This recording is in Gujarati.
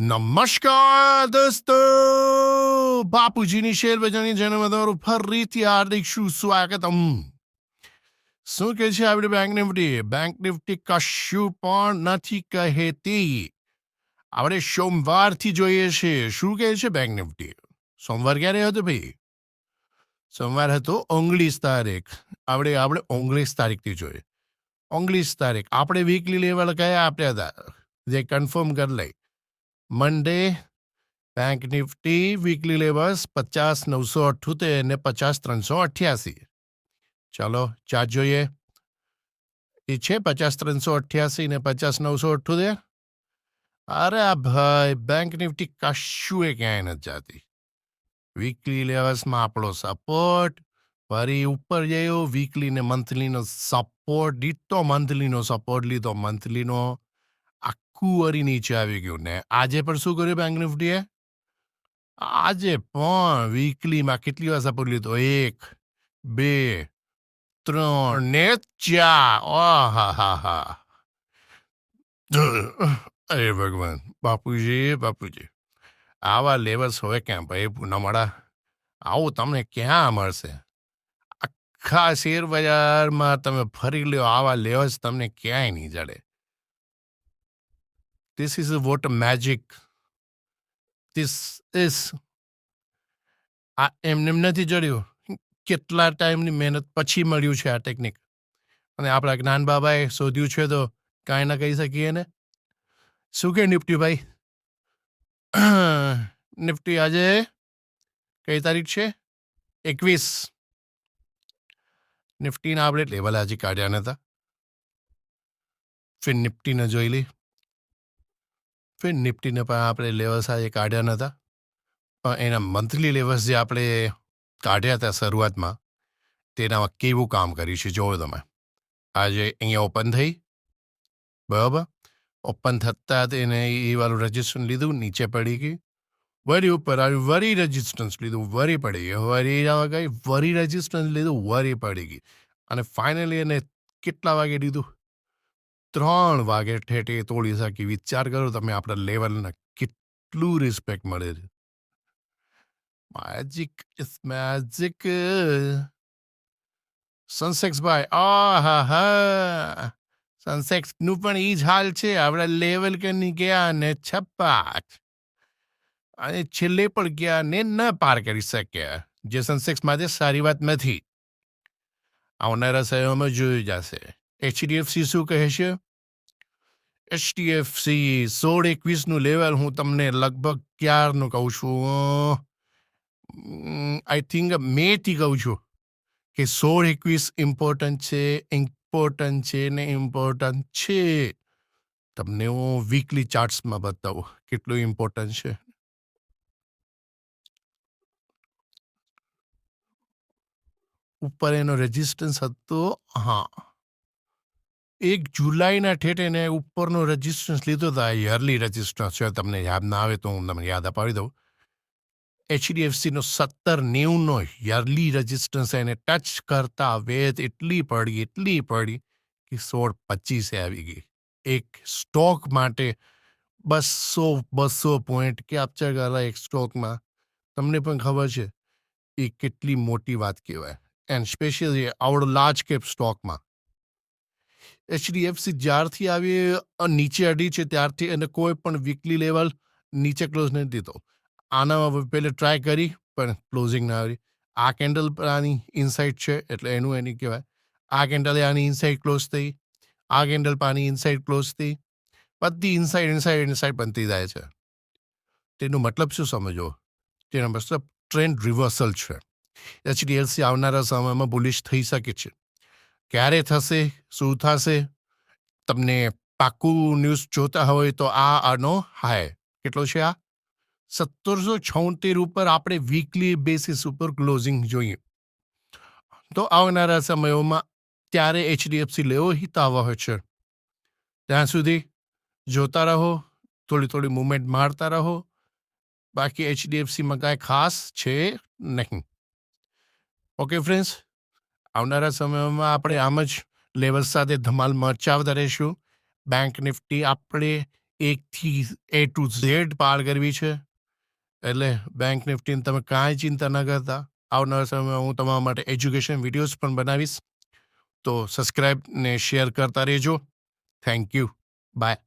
નમસ્કાર દોસ્તો, બાપુજીની શેર બજારની ચેનલમાં તમારું ફરીથી હાર્દિક સ્વાગતમ. શું કહે છે આપણી બેંક નિફ્ટી? બેંક નિફ્ટી કશું પણ નથી કહેતી. આપણે સોમવારથી જોઈએ છે. શું કહે છે બેંક નિફ્ટી? સોમવાર ક્યારે હતો ભાઈ? સોમવાર હતો 19 તારીખ. આપણે 19 તારીખથી જોઈએ. 19 તારીખ આપણે વીકલી લેવલ કયા આપ્યા હતા જે કન્ફર્મ કરી લઈ. મંડે બેંક નિફ્ટી વીકલી લેવલ્સ 50,978 ને 50,388. ચાલો ચાર્ટ જોઈએ. એ છે 50,388 ને 50,978. અરે ભાઈ, બેંક નિફ્ટી કશું એ ક્યાંય નથી જતી. વીકલી લેવલ્સમાં આપણો સપોર્ટ ફરી ઉપર ગયો. વીકલી ને મંથલીનો સપોર્ટ લીધો, મંથલીનો સપોર્ટ લીધો, મંથલીનો આખું વરી નીચે આવી ગયું. ને આજે પણ શું કર્યું બેંક નિફ્ટીએ? આજે પણ વીકલીમાં કેટલી વાર સપોર્ટ લીધો? 1, 2, 3 ને 4. અરે ભગવાન, બાપુજી આવા લેવલ્સ હોય ક્યાં ભાઈ પૂનમવાળા? આવું તમને ક્યાં મળશે? આખા શેર બજારમાં તમે ફરી લ્યો, આવા લેવલ્સ તમને ક્યાંય નહીં જડે. This is what magic. This is આ એમને નથી જડ્યું. કેટલા ટાઈમની મહેનત પછી મળ્યું છે આ ટેકનિક. અને આપણા જ્ઞાન બાબાએ શોધ્યું છે તો કાંઈ ના કહી શકીએ ને. શું કે નિફ્ટી ભાઈ? નિફ્ટી આજે કઈ તારીખ છે? 21. નિફ્ટીના આપણે લેવલ આજે કાઢ્યા નતા. ફિર નિફ્ટીને જોઈ લી. ફિર નિફ્ટીને પણ આપણે લેવલ્સ આજે કાઢ્યા નતા. પણ એના મંથલી લેવલ્સ જે આપણે કાઢ્યા હતા શરૂઆતમાં, તેનામાં કેવું કામ કર્યું છે જોવો તમે. આજે અહીંયા ઓપન થઈ, બરાબર. ઓપન થતાં તેને એ વાળું રજિસ્ટ્રેશન લીધું, નીચે પડી ગઈ, વરી ઉપર આવ્યું, વરી રજિસ્ટન્સ લીધું, વરી પડી ગઈ, વરી ગઈ, વરી રજિસ્ટન્સ લીધું, વરી પડી ગઈ. અને ફાઇનલી એને કેટલા વાગે લીધું? 3 વાગે ઠેઠે તોડી શકી. વિચાર કરો તમે, આપણા લેવલને કેટલું રિસ્પેક્ટ મળે છે. Magic is magic. સનસેક્સ ભાઈ, હા, સનસેક્સનું પણ એ જ હાલ છે. આપણા લેવલ કે નહીં ગયા ને છપાટ, અને છેલ્લે પણ ગયા ને ન પાર કરી શક્યા, જે સેન્સેક્સ માટે સારી વાત નથી. આવનારા સમયમાં જોયું જશે. HDFC શું કહે છે? HDFC 16-21નું લેવલ હું તમને લગભગ ક્યારનું કહું છું, આઈ થિંક મેથી કહું છું કે 16-21 ઇમ્પોર્ટન્ટ છે ને ઇમ્પોર્ટન્ટ છે. તમને હું વીકલી ચાર્ટ્સમાં બતાવું કેટલું ઇમ્પોર્ટન્ટ છે. ઉપર એનો રેઝિસ્ટન્સ હતો, હા, 1 જુલાઈના ઠેઠે એને ઉપરનો રેઝિસ્ટન્સ લીધો હતો. યરલી રેઝિસ્ટન્સ છે, તમને યાદ ના આવે તો હું તમને યાદ અપાવી દઉં. HDFCનો 17.90નો યરલી રેઝિસ્ટન્સ એને ટચ કરતા વેત એટલી પડી કે 16.25 આવી ગઈ. એક સ્ટોક માટે 200 પોઈન્ટ કેપ્ચર કરેલા એક સ્ટોકમાં. તમને પણ ખબર છે એ કેટલી મોટી વાત કહેવાય. એન્ડ સ્પેશિયલી આવડો લાર્જ કેપ સ્ટોકમાં HDFC જ્યારથી આવી નીચે અડી છે ત્યારથી એને કોઈ પણ વીકલી લેવલ નીચે ક્લોઝ નથી દીધો. આના પહેલે ટ્રાય કરી પણ ક્લોઝિંગ ના આવી. આ કેન્ડલ પર આની ઇનસાઇડ છે એટલે એનું એની કહેવાય. આ કેન્ડલ આની ઇનસાઇડ ક્લોઝ થઈ, આ કેન્ડલ પર આની ઇનસાઇડ ક્લોઝ થઈ, બધી ઇનસાઇડ બનતી જાય છે. તેનો મતલબ શું સમજો? તેનો મતલબ ટ્રેન્ડ રિવર્સલ છે. HDFC આવનારા સમયમાં બુલિશ થઈ શકે છે. ક્યારે થશે, શું થશે, તમને પાક્કું ન્યૂઝ જોતા હોય તો આનો હાય કેટલો છે? આ 1776 ઉપર આપણે વીકલી બેસિસ ઉપર ક્લોઝિંગ જોઈએ. તો આવનારા સમયોમાં ત્યારે HDFC લેવો હિતાવહ છે. ત્યાં સુધી જોતા રહો, થોડી મૂવમેન્ટ મારતા રહો. બાકી HDFCમાં કાંઈ ખાસ છે નહીં. ઓકે ફ્રેન્ડ્સ, આવનારા સમયમાં આપણે આમ જ લેવલ સાથે ધમાલ મચાવતા રહીશું. બેંક નિફ્ટી આપણે એકથી A to Z પાર કરવી છે. એટલે બેંક નિફ્ટીની તમે કાંઈ ચિંતા ન કરતા. આવનારા સમયમાં હું તમારા માટે એજ્યુકેશન વિડીયોઝ પણ બનાવીશ. તો સબસ્ક્રાઈબ ને શેર કરતા રહેજો. Thank you. બાય.